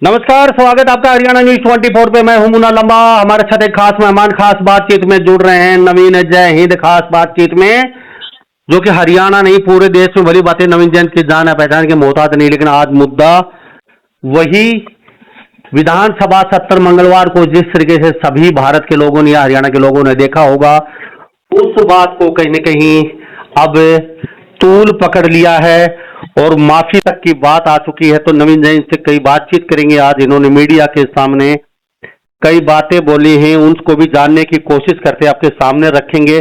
नमस्कार, स्वागत आपका हरियाणा न्यूज 24 पे। मैं हूं मुन्ना लंबा। हमारे साथ एक खास मेहमान खास बातचीत में जुड़ रहे हैं नवीन। जय हिंद। खास बातचीत में जो कि हरियाणा नहीं पूरे देश में भली बातें नवीन जैन की जान है पहचान के मोहताज नहीं, लेकिन आज मुद्दा वही विधानसभा सत्र मंगलवार को जिस तरीके से सभी भारत के लोगों ने या हरियाणा के लोगों ने देखा होगा, उस बात को कहीं न कहीं अब तूल पकड़ लिया है और माफी तक की बात आ चुकी है। तो नवीन जैन से कई बातचीत करेंगे। आज इन्होंने मीडिया के सामने कई बातें बोली हैं, उनको भी जानने की कोशिश करते आपके सामने रखेंगे।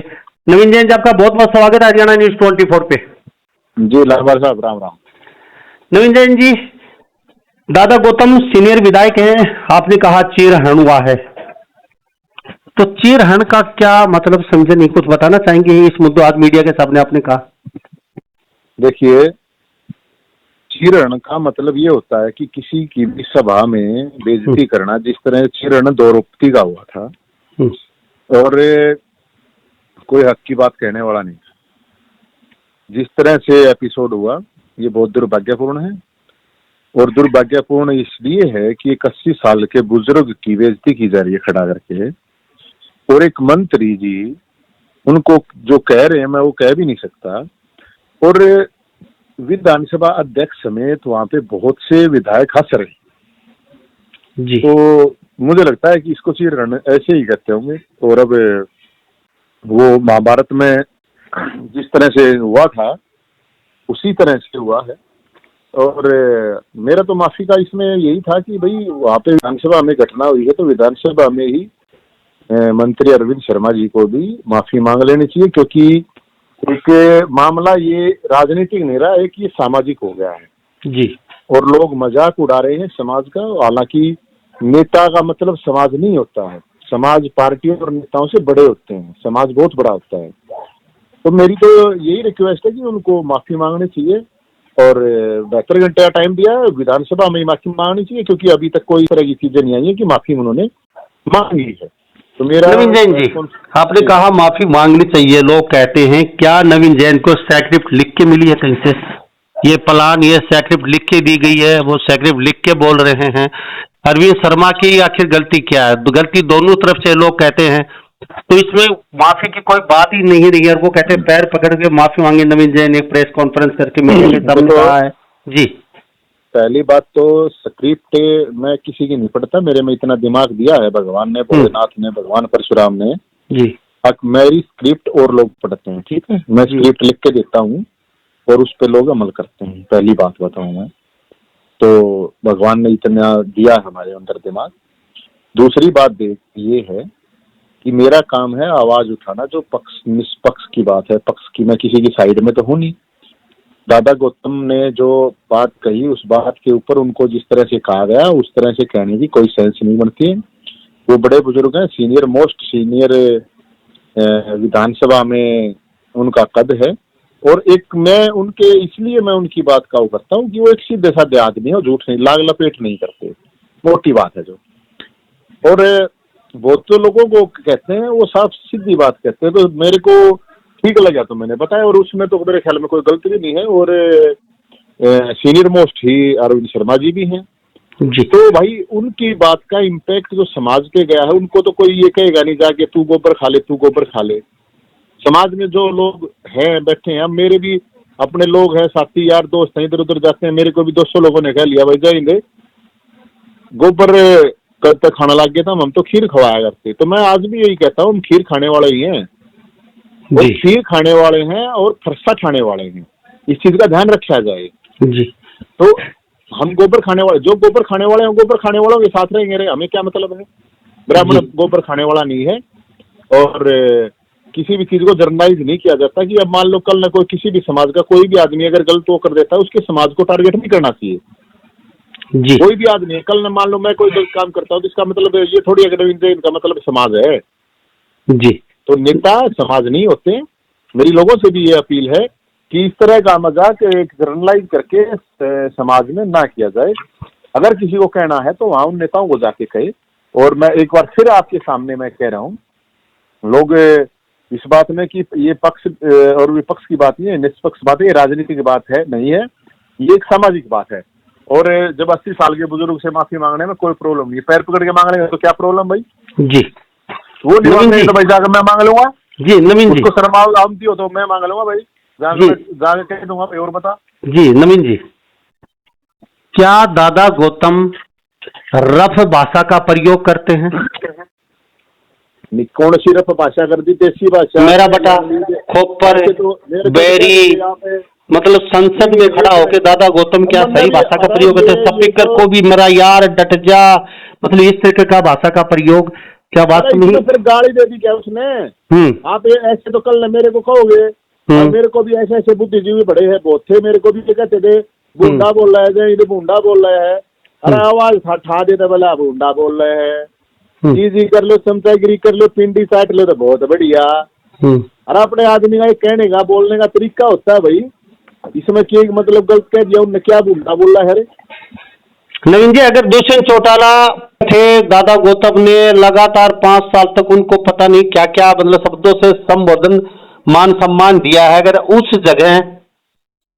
नवीन जैन जी, आपका बहुत बहुत स्वागत है हरियाणा न्यूज 24 पे। जी लालबाग साहब, राम राम। नवीन जैन जी, दादा गौतम सीनियर विधायक हैं। आपने कहा चीरहरण हुआ है, तो चीरहरण का क्या मतलब समझे नहीं, कुछ बताना चाहेंगे इस मुद्दे आज मीडिया के सामने आपने कहा? देखिए, चीरहरण का मतलब ये होता है कि किसी की भी सभा में बेइज्जती करना। जिस तरह चीरहरण द्रौपदी का हुआ था और कोई हक की बात कहने वाला नहीं था, जिस तरह से एपिसोड हुआ, ये बहुत दुर्भाग्यपूर्ण है। और दुर्भाग्यपूर्ण इसलिए है कि एक 80 साल के बुजुर्ग की बेइज्जती की जा रही है खड़ा करके, और एक मंत्री जी उनको जो कह रहे हैं मैं वो कह भी नहीं सकता। और विधानसभा अध्यक्ष समेत वहां पे बहुत से विधायक हंस रहे जी। तो मुझे लगता है कि इसको चीरहरण ऐसे ही कहते होंगे। और अब वो महाभारत में जिस तरह से हुआ था उसी तरह से हुआ है। और मेरा तो माफी का इसमें यही था कि भाई वहां पे विधानसभा में घटना हुई है तो विधानसभा में ही मंत्री अरविंद शर्मा जी को भी माफी मांग लेनी चाहिए, क्योंकि एक मामला ये राजनीतिक नहीं रहा, एक ये सामाजिक हो गया है जी। और लोग मजाक उड़ा रहे हैं समाज का। हालांकि नेता का मतलब समाज नहीं होता है, समाज पार्टियों और नेताओं से बड़े होते हैं, समाज बहुत बड़ा होता है। तो मेरी तो यही रिक्वेस्ट है कि उनको माफी मांगनी चाहिए और 72 घंटे का टाइम दिया है, विधानसभा में माफी मांगनी चाहिए, क्योंकि अभी तक कोई तरह की चीजें नहीं आई है कि माफी उन्होंने मांगी है। तो मेरा नवीन जैन जी, आपने कहा माफी मांगनी चाहिए, लोग कहते हैं क्या नवीन जैन को स्क्रिप्ट लिख के मिली है कहीं से? ये प्लान, ये स्क्रिप्ट लिख के दी गई है, वो स्क्रिप्ट लिख के बोल रहे हैं? अरविंद शर्मा की आखिर गलती क्या है? गलती दोनों तरफ से लोग कहते हैं, तो इसमें माफी की कोई बात ही नहीं रही है। वो कहते हैं पैर पकड़ के माफी मांगे नवीन जैन, एक प्रेस कॉन्फ्रेंस करके मीडिया के सामने कहा है। जी, पहली बात तो स्क्रिप्ट मैं किसी की नहीं पढ़ता, मेरे में इतना दिमाग दिया है भगवान ने, भोलेनाथ ने, भगवान परशुराम ने जी। मेरी स्क्रिप्ट और लोग पढ़ते हैं, ठीक है। मैं स्क्रिप्ट लिख के देता हूँ और उस पर लोग अमल करते हैं, पहली बात बताऊं मैं तो भगवान ने इतना दिया हमारे अंदर दिमाग। दूसरी बात ये है कि मेरा काम है आवाज उठाना, जो पक्ष निष्पक्ष की बात है, पक्ष की, मैं किसी की साइड में तो हूं नहीं। दादा गौतम ने जो बात कही उस बात के ऊपर उनको जिस तरह से कहा गया उस तरह से कहने की कोई सेंस नहीं बनती है। वो बड़े बुजुर्ग हैं, सीनियर मोस्ट सीनियर विधानसभा में उनका कद है। और एक मैं उनकी बात का करता हूँ कि वो एक सीधे साधे आदमी है, और झूठ नहीं, लाग लपेट नहीं करते, मोटी बात है जो। और बहुत तो लोगों को कहते हैं वो साफ सीधी बात कहते हैं, तो मेरे को ठीक लगा तो मैंने बताया, और उसमें तो मेरे ख्याल में कोई गलती भी नहीं है। और सीनियर मोस्ट ही अरविंद शर्मा जी भी हैं जी। तो भाई उनकी बात का इम्पैक्ट जो समाज पे गया है, उनको तो कोई ये कहेगा नहीं जाके तू गोबर खा ले, तू गोबर खा ले। समाज में जो लोग हैं बैठे हैं, अब मेरे भी अपने लोग हैं, साथी यार दोस्त हैं, इधर उधर जाते हैं, मेरे को भी 200 लोगों ने कह लिया भाई जाएंगे गोबर कब तक खाना लग गया था, हम तो खीर खवाया करते। तो मैं आज भी यही कहता हूँ, हम खीर खाने वाले ही हैं, और खीर खाने वाले हैं और फरसा खाने वाले हैं, इस चीज का ध्यान रखा जाए जी। तो हम गोबर खाने वाले, जो गोबर खाने वाले हैं गोबर खाने वालों के साथ रहेंगे, हमें क्या मतलब है। ब्राह्मण गोबर खाने वाला नहीं है। और किसी भी चीज को जर्नलाइज नहीं किया जाता कि अब मान लो कल न कोई किसी भी समाज का कोई भी आदमी अगर गलत वो कर देता है, उसके समाज को टारगेट नहीं करना चाहिए जी। कोई भी आदमी। कल न मान लो मैं कोई गलत काम करता हूँ तो इसका मतलब ये थोड़ी अगर इनका मतलब समाज है जी। तो नेता समाज नहीं होते। मेरी लोगों से भी ये अपील है कि इस तरह का मजाक एक जर्नलाइज करके समाज में ना किया जाए। अगर किसी को कहना है तो वहां उन नेताओं को जाके कहे। और मैं एक बार फिर आपके सामने मैं कह रहा हूँ, लोग इस बात में कि ये पक्ष और विपक्ष की बात नहीं है, निष्पक्ष बात है, ये राजनीतिक बात है नहीं है, ये एक सामाजिक बात है। और जब 80 साल के बुजुर्ग से माफी मांगने में कोई प्रॉब्लम नहीं, पैर पकड़ के मांग रहे हैं तो क्या प्रॉब्लम भाई? जी वो नहीं मांग रहे तो भाई जाकर मैं मांग लूंगा। जी नवीन जी, उसको शर्म आती हो तो मैं मांग लूंगा भाई, जाकर कह दूंगा भाई। और बता जी नवीन जी, क्या दादा गौतम रफ भाषा का प्रयोग करते हैं? कौन सी रफ भाषा कर दी? देसी भाषा। मेरा बेटा खोपर बेरी, मतलब संसद में खड़ा होकर दादा गौतम क्या सही भाषा का प्रयोग करते हैं? स्पीकर को भी मेरा यार डट जा, मतलब इस तरह का भाषा का प्रयोग क्या बात नहीं? तो फिर गाली दे दी क्या उसने? आप ऐसे तो कल मेरे को कहोगे, और मेरे को भी ऐसे ऐसे बुद्धिजीवी बड़े हैं बहुत थे, मेरे को भी कहते थे बूंदा बोल रहा है, इधर बूंदा बोल रहा है। अरे आवाज ठा देते बोला बूंदा बोल रहे हैं। जी कर लो, समतागिरी कर लो, पिंडी साट लो तो बहुत बढ़िया। अरे अपने आदमी का एक कहने का बोलने का तरीका होता है भाई, इसमें क्या मतलब गलत कह दिया उनने? क्या बूंदा बोल रहा है? नवीन जी, अगर दुष्यंत चौटाला थे, दादा गौतम ने लगातार 5 साल तक उनको पता नहीं क्या क्या मतलब शब्दों से संबोधन मान सम्मान दिया है, अगर उस जगह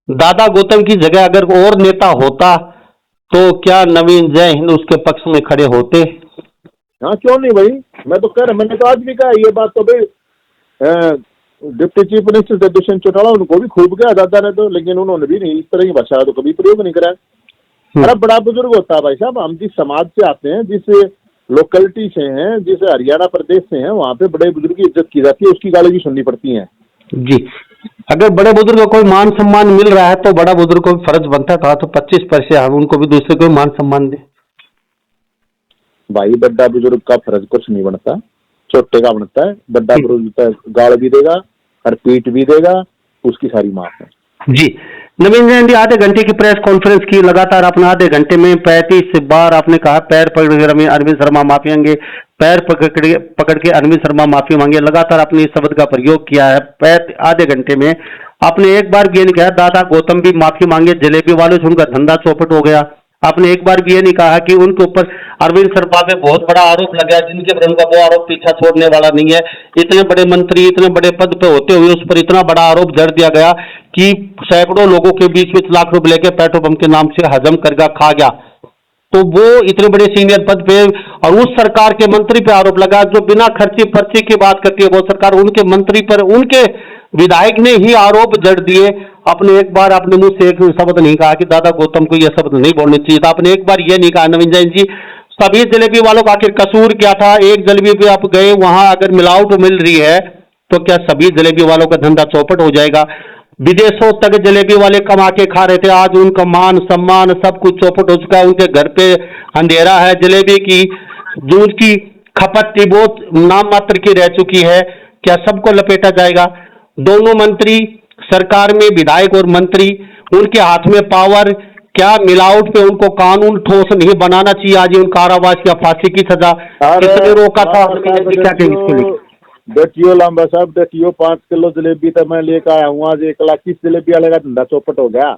दादा गौतम की जगह अगर और नेता होता तो क्या नवीन जय हिंद उसके पक्ष में खड़े होते? हाँ क्यों नहीं भाई, मैं तो कह रहा, मैंने तो आज भी कहा ये बात तो भाई। डिप्टी चीफ मिनिस्टर थे दुष्यंत चौटाला, उनको भी खूब गया दादा ने तो, लेकिन उन्होंने भी नहीं इस तरह की भाषा तो कभी प्रयोग नहीं करा। अरे बड़ा बुजुर्ग होता है भाई साहब, हम जिस समाज से आते हैं, जिस लोकेलिटी से हैं, जिस हरियाणा प्रदेश से हैं, वहाँ पे बड़े बुजुर्ग की इज्जत की जाती है, उसकी गाली भी सुननी पड़ती है। जी, अगर बड़े बुजुर्ग को कोई मान सम्मान मिल रहा है तो बड़ा बुजुर्ग को फर्ज बनता था तो 25% हम उनको भी दूसरे को मान सम्मान दे। भाई बड़ा बुजुर्ग का फर्ज कुछ नहीं बनता, छोटे का बनता है। बड़ा बुजुर्ग गाल भी देगा और पीट भी देगा, उसकी सारी माफ है। जी नवीन जैन जी, आधे घंटे की प्रेस कॉन्फ्रेंस की, लगातार अपना आधे घंटे में 35 बार आपने कहा पैर पकड़ के अरविंद शर्मा माफी मांगे, पैर पकड़ के अरविंद शर्मा माफी मांगे, लगातार आपने इस शब्द का प्रयोग किया है आधे घंटे में। आपने एक बार भी ये नहीं कहा दादा गौतम भी माफी मांगे, जलेबी वालों से उनका धंधा चौपट हो गया। आपने एक बार भी ये नहीं कहा कि उनके ऊपर अरविंद शर्मा पे बहुत बड़ा आरोप लगा, जिनके पर उनका वो आरोप पीछा छोड़ने वाला नहीं है। इतने बड़े मंत्री, इतने बड़े पद पे होते हुए उस पर इतना बड़ा आरोप जड़ दिया गया कि सैकड़ों लोगों के बीच में लाख रुपए लेके पेट्रोल पंप के नाम से हजम कर खा गया। तो वो इतने बड़े सीनियर पद पे और उस सरकार के मंत्री पे आरोप लगा जो बिना खर्ची पर्ची की बात करती है, वो सरकार उनके मंत्री पर, उनके विधायक ने ही आरोप जड़ दिए। आपने एक बार अपने मुंह से एक शब्द नहीं कहा कि दादा गौतम को यह शब्द नहीं बोलने चाहिए था। आपने एक बार यह नहीं कहा नवीन जैन जी सभी जलेबी वालों का आखिर कसूर क्या था? एक जलेबी पे आप गए, वहां अगर मिलावट मिल रही है तो क्या सभी जलेबी वालों का धंधा चौपट हो जाएगा? विदेशों तक जलेबी वाले कमा के खा रहे थे, आज उनका मान सम्मान सब कुछ चौपट हो चुका है। उनके घर पे अंधेरा है, जलेबी की जो उनकी खपत थी बहुत नाम मात्र की रह चुकी है। क्या सबको लपेटा जाएगा? दोनों मंत्री सरकार में, विधायक और मंत्री, उनके हाथ में पावर, क्या मिलावट पे उनको कानून ठोस नहीं बनाना चाहिए? आज उन कारावास या फांसी की सजा किसने रोका था? क्या कहेंगे? देखियो लांबा साहब, देखियो 5 किलो जलेबी तो मैं लेकर आया हूँ आज। 1 लाख 30 जलेबी वाले का धंधा चौपट हो गया।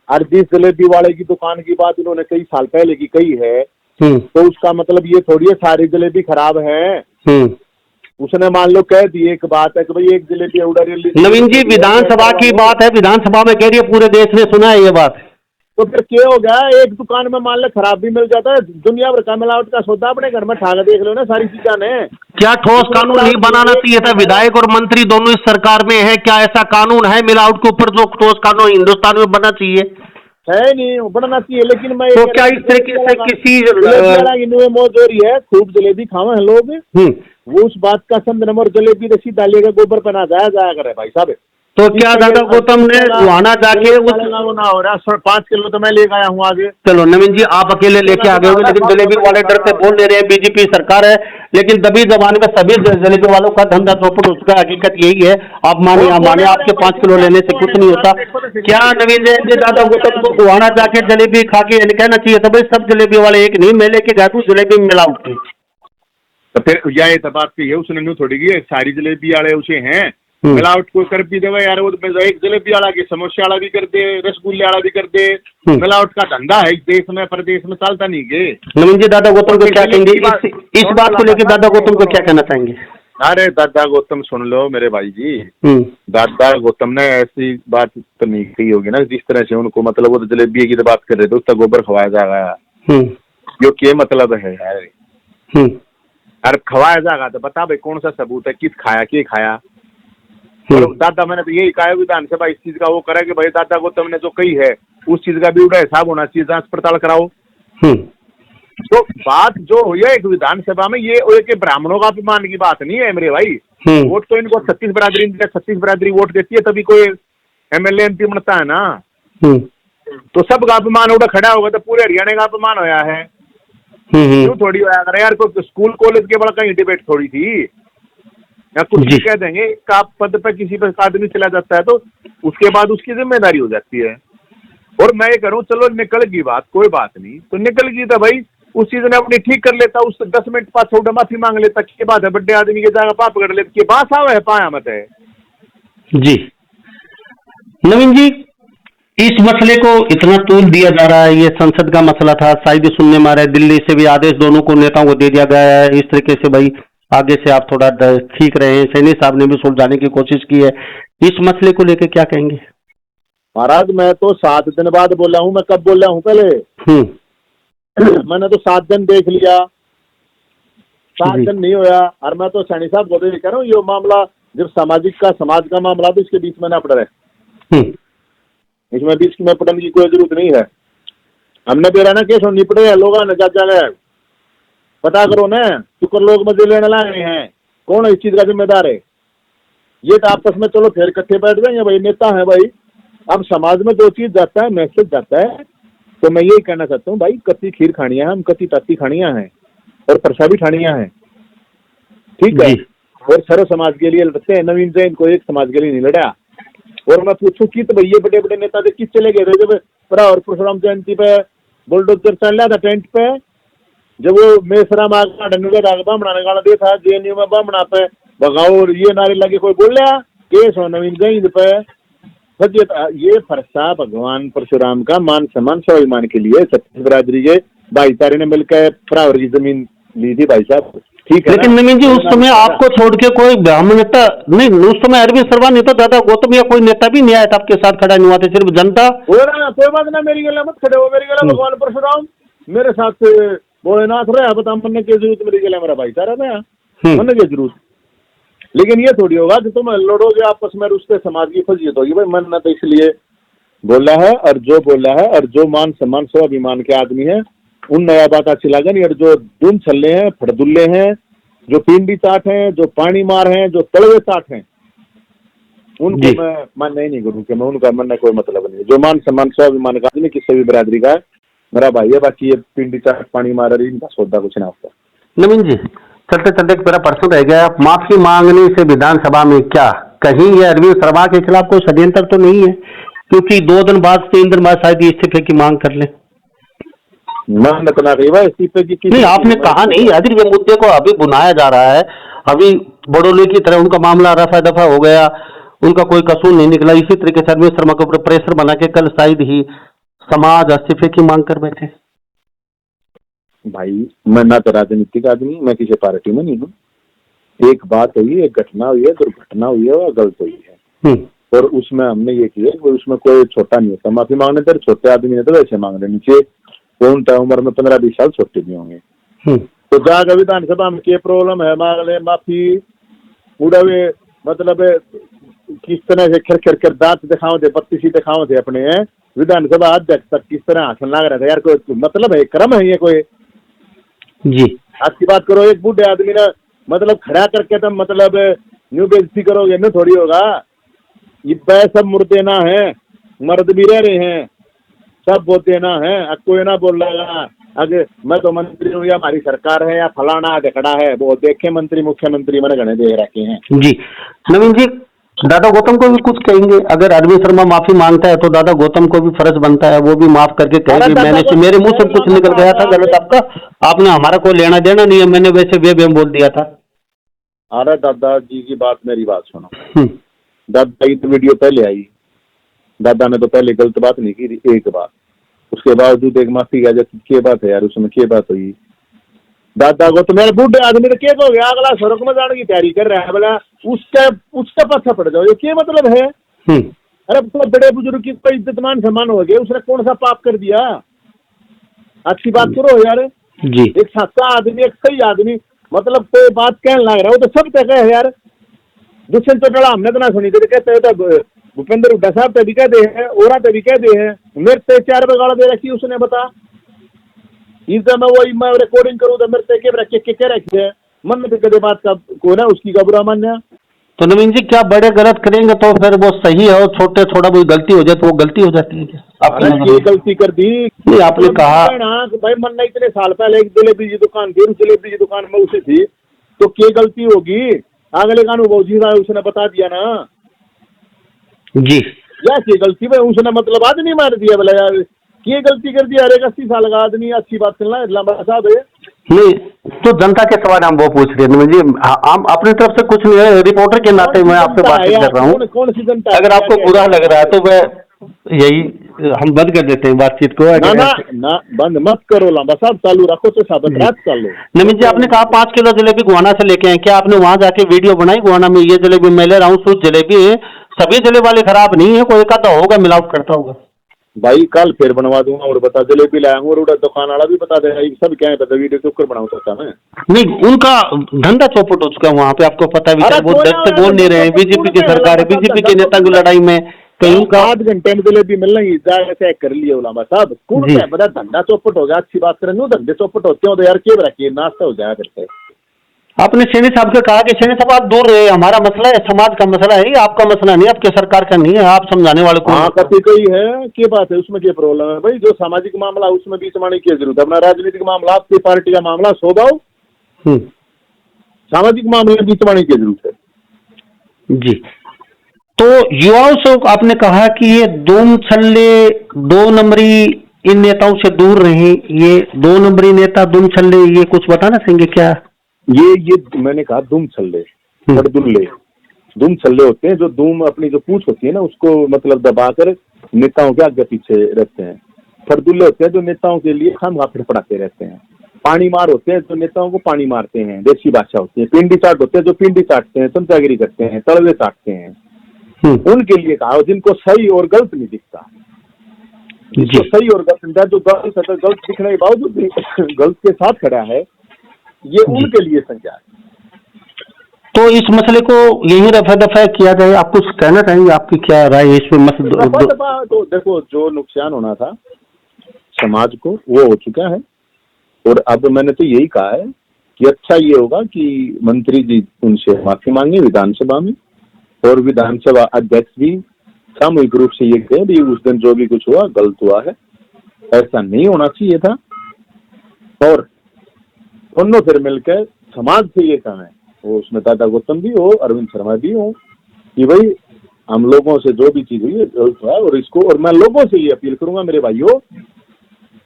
और जिस जलेबी वाले की दुकान की बात इन्होंने कई साल पहले की कही है, तो उसका मतलब ये थोड़ी है सारी जलेबी खराब है। उसने मान लो कह दी एक बात है कि भाई एक जलेबी उड़ा। नवीन जी विधानसभा की बात है, विधानसभा में कह रही है, पूरे देश ने सुना है ये बात। तो फिर क्या हो गया? एक दुकान में मान लो खराब भी मिल जाता है, दुनिया भर का मिलावट का सौदा अपने घर में ठाकर देख लो ना सारी चीजें ने। क्या ठोस कानून नहीं बनाना चाहिए था? विधायक और मंत्री दोनों इस सरकार में है, क्या ऐसा कानून है मिलावट के ऊपर जो ठोस कानून हिंदुस्तान में बनना चाहिए? है नहीं, बनना चाहिए। लेकिन मैं तो क्या इस तरीके से किसी मौज हो रही है, खूब जलेबी खावे हैं लोग, वो उस बात का संद नंबर जलेबी रसी डालिएगा गोबर पर ना जाया करे भाई साहब। तो क्या दादा गौतम ने वहां जाके ना हो रहा? 5 किलो तो मैं लेकर आया हूँ आगे। चलो नवीन जी आप अकेले लेके आ गए होंगे, लेकिन जलेबी वाले डर से बोल ले रहे हैं बीजेपी सरकार है, लेकिन दबी जबान में सभी जलेबी वालों का धंधा चौपट हो चुका है। हकीकत यही है, आप माने या माने, आपके 5 किलो लेने से कुछ नहीं होता। क्या नवीन जी दादा गौतम को वहां जाके जलेबी खा के कहना चाहिए था भाई सब जलेबी वाले एक नहीं, मैं लेके गया तू जलेबी मिलावट थी? तो फिर यह तो बात है, उसने न्यू थोड़ी की सारी जलेबी वाले उसे हैं मिलावट को कर भी देगा यार। वो एक जलेबी वाला की समोसे वाला भी कर दे, रसगुल्ले वाला भी कर दे, मिलावट का धंधा है इस देश में, प्रदेश में चलता नहीं गे। नवीन जी दादा गौतम को क्या कहेंगे इस बात को लेकर? दादा गौतम को क्या कहना चाहेंगे? अरे दादा गौतम सुन लो मेरे भाई जी, दादा गौतम ने ऐसी बात तो नहीं कही होगी ना जिस तरह से उनको, मतलब वो तो जलेबी की तो बात कर रहे थे, उसका गोबर खवाया जाएगा, जो क्या मतलब है यार। अरे खवाया जाएगा तो बता भाई कौन सा सबूत है, किस खाया क्या खाया। और दादा मैंने तो यही कहा विधानसभा इस चीज का वो करे कि भाई दादा गौतम ने जो कही है उस चीज का भी उड़ा हिसाब होना चाहिए, जांच पड़ताल कराओ। तो बात जो हुई है एक विधानसभा में, ये एक ब्राह्मणों का अपमान की बात नहीं है मेरे भाई। वोट तो इनको 36 बरादरी, 36 बरादरी वोट देती है तभी कोई एमएलए एमपी बनता है ना। तो सबका अपमान उड़ा खड़ा होगा तो पूरे हरियाणा का अपमान होया है। क्यों थोड़ी होया करे यार, कोई स्कूल कॉलेज के बड़ा कहीं डिबेट थोड़ी थी, या कुछ भी कह देंगे का पद पे किसी पर आदमी चला जाता है तो उसके बाद उसकी जिम्मेदारी हो जाती है। और मैं ये करूं चलो निकल गई बात, कोई बात नहीं, तो निकल गई तो भाई उस चीज ने अपनी ठीक कर लेता, उस 10 मिनट 5 छोटा माफी मांग लेता, के बाद है बड़े आदमी के जाकर पाप कर लेता, के बात आवे है पाया मत है। जी नवीन जी, इस मसले को इतना तूल दिया जा रहा है, ये संसद का मसला था, शायद सुनने में आ रहा है दिल्ली से भी आदेश दोनों को नेताओं को दे दिया गया है इस तरीके से भाई आगे से आप थोड़ा ठीक रहे हैं। सैनी साहब ने भी सुलझाने की कोशिश की है, इस मसले को लेकर क्या कहेंगे? महाराज मैं तो 7 दिन बाद बोला हूँ, मैं कब बोला हूँ पहले? मैंने तो 7 दिन देख लिया, 7 दिन नहीं होया। और मैं तो सैनी साहब को कह रहा हूँ ये मामला जब सामाजिक का समाज का मामला तो इसके बीच में ना पड़ रहे, इसमें बीच में पड़ने की कोई जरूरत नहीं है। हमने बेरा ना केस निपटे हैं, लोग ने जा पता करो ना, शुक्र लोग मजे लेने लाए हैं, कौन इस चीज का जिम्मेदार है? ये तो आपस में चलो फिर इकट्ठे बैठ जाएंगे भाई, नेता है भाई। अब समाज में जो चीज जाता है, मैसेज जाता है, तो मैं यही कहना चाहता हूँ भाई कत्ती खीर खानियां हैं, हम कत्ती ताती खानियां हैं और प्रसा भी खानियां हैं, ठीक है। और सर्व समाज के लिए लड़ते हैं, नवीन जैन को एक समाज के लिए नहीं लड़ा। और मैं पूछूं कि तो भैया बड़े बड़े नेता किस चले गए थे जब और परशुराम जयंती पे बुलडोजर चल रहा था टेंट पे, जब वो मेसराम बनाने का दे था जेएनयू में बामणा पे भगाओ ये नारे लगे, कोई बोल रहा केस हो नवीन जैन पे। ये फरसा भगवान परशुराम का मान सम्मान स्वाभिमान के लिए 36 बरादरी के भाईचारे ने मिलकर प्रावर की जमीन ली थी भाई साहब, ठीक है। लेकिन नवीन जी उस समय आपको छोड़ के कोई ब्राह्मण नेता नहीं, उस समय अरविंद शर्मा नहीं तो दादा गौतम या कोई नेता भी नहीं आया था आपके साथ खड़ा नहीं हुआ था, सिर्फ जनता। कोई बात ना, मेरी गला मत खड़े हो, मेरी गला भगवान परशुराम मेरे साथ भोलेनाथ रहा, बता मनने की जरूरत मेरी गला मेरा भाईचारा था, मनने की जरूरत। लेकिन ये थोड़ी होगा कि तुम लड़ोगे आपस में, उससे समाज की फजीयत होगी भाई। मन ने तो इसलिए बोला है, और जो बोला है और जो मान सम्मान स्वाभिमान के आदमी है उन नया बात अच्छी लगा नहीं। और जो दुम छल्ले हैं, फड़दुल्ले हैं, जो पिंडी चाट हैं, जो पानी मार हैं, जो तलवे चाट हैं, उनको मैं मानना ही नहीं करूँ कि मैं उनका मानना कोई मतलब नहीं। जो मान सम्मान स्वाभिमान का आदमी किसी भी बिरादरी का है मेरा भाई है, बाकी ये पिंडी चाट पानी मार रही इनका सौदा कुछ ना होता। नवीन जी चलते चलते मेरा प्रश्न रह गया, माफी मांगने से विधानसभा में क्या कहीं ये अरविंद शर्मा के खिलाफ कोई षड्यंत्र तो नहीं है? क्योंकि 2 दिन बाद 3 दिन बाद शायद इस्तीफे की मांग कर ले। इस्तीफे की नहीं आपने कहा नहीं, अभी ये मुद्दे को अभी बुनाया जा रहा है, अभी बड़ोले की तरह उनका मामला रफा दफा हो गया, उनका कोई कसूर नहीं निकला, इसी तरीके से अरविंद शर्मा के ऊपर प्रेशर बना के कल शायद ही समाज इस्तीफे की मांग कर बैठे। भाई मैं ना तो राजनीतिक आदमी, मैं किसी पार्टी में नहीं हूँ। एक बात हुई, एक घटना हुई है, दुर्घटना हुई है और गलत हुई है, और उसमें हमने ये किया कि उसमें कोई छोटा नहीं होता। माफी मांगने तो छोटे आदमी ने तो वैसे मांग लेनी चाहिए, कौन था उम्र में 15-20 साल छोटे भी होंगे। तो जाकर विधानसभा में क्या प्रॉब्लम है, मांग ले माफी। पूरा वे मतलब किस तरह से खिर खिर दांत दिखाओ थे, बत्ती सी दिखाओ थे अपने विधानसभा अध्यक्ष तक, किस तरह हाथ लग रहा था यार। कोई मतलब है, क्रम है ये कोई जी? आज की बात करो, एक बूढ़े आदमी ने मतलब खड़ा करके तुम मतलब न्यू बेइज्जती करोगे ना, थोड़ी होगा। ये सब मुर्दे ना है, मर्द भी रह रहे हैं, सब बोलते ना है, कोई ना बोल रहा अगर मैं तो मंत्री हूँ या हमारी सरकार है या फलाना खड़ा है, वो देखे मंत्री मुख्यमंत्री मैंने घने दे रखे हैं। जी नवीन जी, दादा गौतम को भी कुछ कहेंगे? अगर अरविंद शर्मा माफी मांगता है तो दादा गौतम को भी फर्ज बनता है वो भी माफ करके कहेंगे मैंने मेरे मुंह से कुछ निकल गया था गलत आपका, आपने हमारा कोई लेना देना नहीं है, मैंने वैसे बेबेम बोल दिया था। अरे दादाजी की बात, मेरी बात सुनो। दादा की तो वीडियो पहले आई, दादा ने तो पहले गलत बात नहीं की थी एक बार, उसके बावजूद एक माफी आ जाती, क्या बात है यार, उसमें क्या बात हुई? दादा को तो मेरे बूढ़े आदमी तो क्या हो गया, अगला सड़क में जाने की तैयारी कर रहा है, बोला उसका पत्थर पड़ जाओ, ये क्या मतलब है? अरे तो बड़े बुजुर्ग की कोई इज्जत मान सम्मान हो गया, उसने कौन सा पाप कर दिया? अच्छी बात करो यार जी। एक सच्चा आदमी, एक सही आदमी, मतलब कोई बात कहने लग रहा है वो तो सब तक है यार। दुष्यंत चौटाला हमने तो ना सुनी थी, कहते हैं तो भूपेंद्र हुड्डा साहब तभी कह दे हैं, ओरा तभी कह दे हैं, मेरे से 4 बगाड़ दे रखी उसने, बता इस मैं रिकॉर्डिंग करूँ तो मेरे से क्या रखी है, मन में कदे बात का को ना उसकी का बुरा मान्या। तो नवीन जी क्या बड़े गलत करेंगे तो फिर वो सही है, और छोटे थोड़ा बहुत गलती हो जाए तो वो गलती हो जाती है क्या? आपने ये गलती कर दी? नहीं, आपने कहा भाई मन ने इतने साल पहले एक जलेबी की दुकान थी, उस जलेबी की दुकान में उसे थी, तो क्या गलती होगी? अगले का अनुभव जी उसने बता दिया ना जी। या क्या गलती भाई उसने मतलब आदमी मार दिया, बोला यार ये गलती कर दिया, अरे 80 साल का आदमी, अच्छी बात करना लंबा साहब है। नहीं तो जनता के सवाल हम वो पूछ रहे हैं नवीन जी, हम अपनी तरफ से कुछ नहीं है, रिपोर्टर के नाते मैं आपसे बातचीत कर रहा हूँ। कौन सी जनता? अगर आपको बुरा लग रहा है तो मैं यही हम बंद कर देते हैं बातचीत को। ना बंद मत करो, लंबा साहब चालू रखो, तो साबित रात कर लो। नवीन जी आपने कहा 5 किलो जलेबी गुआना से लेके आए, क्या आपने वहां जाके वीडियो बनाई गुआना में ये जलेबी मैं ले रहा हूँ, शुद्ध जलेबी है, सभी जलेबी वाले खराब नहीं है, कोई का तो होगा मिलावट करता होगा? भाई कल फिर बनवा दूंगा और बता, जलेबी लाया हूँ और दुकान वाला भी बता देगा, सब क्या है पता, वीडियो चुप कर बनाऊ सकता मैं नहीं, उनका धंधा चौपट हो चुका है वहाँ पे, आपको पता भी है, वो डर से बोल नहीं रहे हैं, बीजेपी की सरकार है, बीजेपी के नेता की लड़ाई में कहीं का 8 घंटे में जलेबी मिल रही है, कर लिए उलामा साहब, कौन क्या बता धंधा चौपट हो गया, अच्छी बात करें धंधे चौपट होते हो तो यार क्यों रखिए, नाश्ता हो जाया करते। आपने सैनी साहब से कहा कि सैनी साहब आप दूर रहे, हमारा मसला है, समाज का मसला है, आपका मसला नहीं, आपके सरकार का नहीं है, आप समझाने वाले को। हाँ कभी कही है, क्या बात है, उसमें क्या प्रॉब्लम है भाई? जो सामाजिक मामला उसमें बीच में की जरूरत है, अपना राजनीतिक मामला, आपकी पार्टी का मामला सो जाओ, सामाजिक मामले में बीच में की जरूरत है जी। तो युवाओं से आपने कहा कि ये दूम छल्ले 2 नंबरी इन नेताओं से दूर रहे, ये 2 नंबरी नेता दुम छल्ले, ये कुछ बताना चाहेंगे क्या? ये मैंने कहा दुम छल्ले, फरदुल्ले, दुम छल्ले होते हैं, जो दुम अपनी जो पूंछ होती है ना उसको मतलब दबाकर नेताओं के आगे पीछे रहते हैं। फरदुल्ले होते हैं जो नेताओं के लिए खामखा फड़फड़ाते रहते हैं। पानी मार होते हैं जो नेताओं को पानी मारते हैं, देसी भाषा होती है। पिंडी चाट होते हैं जो पिंडी चाटते हैं, चमचागिरी करते हैं, तड़वे चाटते हैं। उनके लिए कहा जिनको सही और गलत नहीं दिखता, जिसको सही और गलत दिखता, जो गलत दिखने के बावजूद भी गलत के साथ खड़ा है, ये उनके लिए संज्ञा है। तो इस मसले को यही रफा दफा किया जाए, आप कुछ कहना चाहेंगे, आपकी क्या राय है इसमें? तो देखो जो नुकसान होना था समाज को वो हो चुका है, और अब मैंने तो यही कहा है कि अच्छा ये होगा कि मंत्री जी उनसे माफी मांगे विधानसभा में, और विधानसभा अध्यक्ष भी सामूहिक रूप से ये कहे भी उस दिन जो भी कुछ हुआ गलत हुआ है, ऐसा नहीं होना चाहिए था, और दोनों फिर मिलकर समाज से ये कहा है, वो उसमें दादा गौतम भी हो, अरविंद शर्मा भी हो, कि भाई हम लोगों से जो भी चीज हुई है गलत हुआ है, और इसको, और मैं लोगों से ये अपील करूंगा मेरे भाइयों,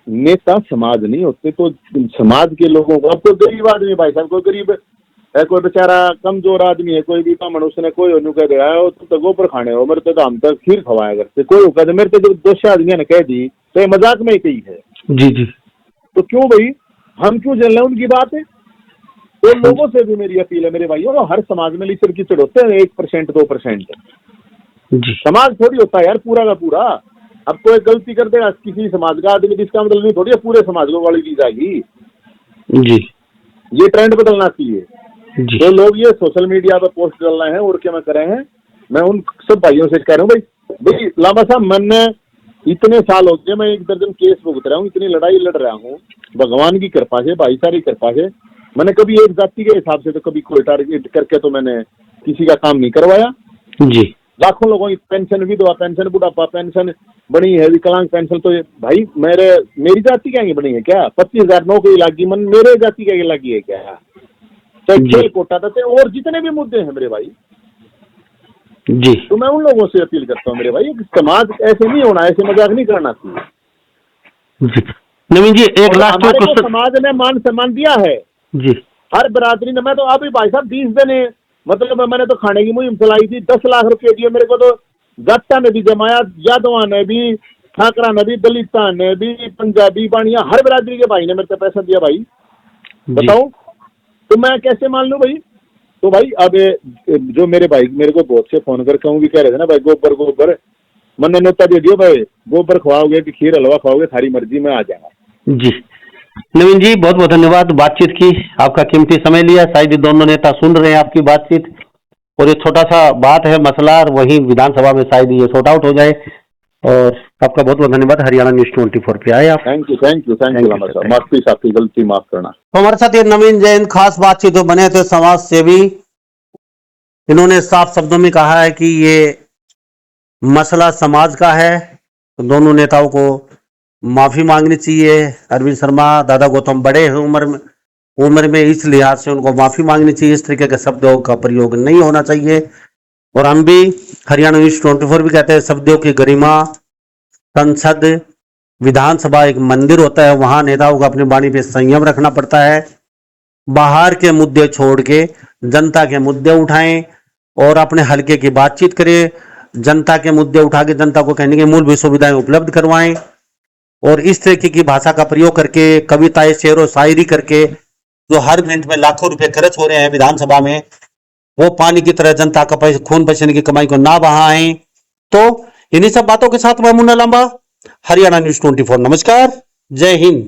नेता समाज नहीं होते तो समाज के लोगों को, अब कोई गरीब आदमी भाई साहब, कोई गरीब है, कोई बेचारा कमजोर आदमी है, कोई भी कामण उसने कोई हो कह दिया हो तुम तो गोबर खाने हो, मेरे तो हम तक खीर खवाया करते, कोई कह दे मेरे तो जब 200 आदमी ने कह दी तो ये मजाक में ही कही है जी जी, तो क्यों भाई हम क्यों जल रहे हैं उनकी बात है? तो लोगों से भी मेरी अपील है मेरे भाइयों, हर समाज में लीचर कीचड़ होते हैं 1% 2%, समाज थोड़ी होता है यार पूरा का पूरा। अब कोई गलती कर देगा किसी समाज का आदमी, इसका मतलब नहीं थोड़ी पूरे समाज को गाली दी जाएगी जी, ये ट्रेंड बदलना चाहिए। तो लोग ये सोशल मीडिया पर पोस्ट डाल रहे हैं और क्या मैं कर रहे हैं, मैं उन सब भाइयों से कह रहा हूँ भाई लामा साहब मैंने इतने साल हो गए, मैं 1 दर्जन केस भुगत रहा हूँ, इतनी लड़ाई लड़ रहा हूँ, भगवान की कृपा से, भाईचारे की कृपा से, मैंने कभी एक जाति के हिसाब से तो कभी कोई टारगेट करके तो मैंने किसी का काम नहीं करवाया जी। लाखों लोगों की पेंशन, विधवा पेंशन, बुढ़ापा पेंशन बनी है, विकलांग पेंशन, तो भाई मेरी जाति क्या बनी है क्या? 25,000 नौकरी लगी, मन मेरे जाति क्या लगी है क्या? चाहे खेल कोटा था और जितने भी मुद्दे हैं मेरे भाई जी, तो मैं उन लोगों से अपील करता हूँ मेरे भाई, समाज ऐसे नहीं होना, ऐसे मजाक नहीं करना चाहिए। नवीन जी एक लास्ट क्वेश्चन, समाज ने मान सम्मान दिया है जी, हर बरादरी ने। मैं तो अभी भाई साहब 20 दिन मतलब मैंने तो खाने की मुहिम चलाई थी, 10 लाख रुपए दिए मेरे को, तो जाट्टा ने भी जमाया, यादवा ने भी, ठाकरा ने भी, दलिता ने भी, पंजाबी बाणिया, हर बरादरी के भाई ने मेरे को पैसा दिया भाई। बताओ, तो मैं कैसे मान लूं भाई? तो भाई अब जो मेरे भाई मेरे को बहुत से फोन करके भी कह रहे थे ना भाई, गोबर गोबर मैंने न्योता दे दियो भाई, गोबर खवाओगे कि खीर हलवा खाओगे थारी मर्जी, में आ जाऊंगा। जी नवीन जी, बहुत बहुत धन्यवाद बातचीत की, आपका कीमती समय लिया। शायद ये दोनों नेता सुन रहे हैं आपकी बातचीत, और ये छोटा सा बात है मसला, और वहीं विधानसभा में शायद ये सॉर्ट आउट हो जाए। और आपका बहुत बहुत धन्यवाद, हरियाणा न्यूज 24 पे आए आप। Thank you thank you thank you साहब, माफी आपकी गलती माफ करना। तो हमारे साथ ये नवीन जैन खास बातचीत जो बने थे, समाज सेवी, इन्होंने साफ शब्दों में कहा है कि ये मसला समाज का है, तो दोनों नेताओं को माफी मांगनी चाहिए। अरविंद शर्मा, दादा गौतम बड़े हैं उम्र में, इस लिहाज से उनको माफी मांगनी चाहिए। इस तरीके के शब्दों का प्रयोग नहीं होना चाहिए। और हम भी हरियाणा न्यूज 24 भी कहते हैं, शब्दों की गरिमा, संसद, विधानसभा एक मंदिर होता है, वहां नेताओं को अपनी वाणी पे संयम रखना पड़ता है। बाहर के मुद्दे छोड़ के जनता के मुद्दे उठाएं और अपने हलके की बातचीत करें। जनता के मुद्दे उठा के जनता को कहने की मूलभूत सुविधाएं उपलब्ध करवाएं, और इस तरीके की भाषा का प्रयोग करके, कविताएं, शेर व शायरी करके जो हर मिनट में लाखों रुपए खर्च हो रहे हैं विधानसभा में, वो पानी की तरह जनता का खून पसीने की कमाई को ना बहाएं। तो इन्हीं सब बातों के साथ मैं मुन्ना लंबा, हरियाणा न्यूज 24। नमस्कार, जय हिंद।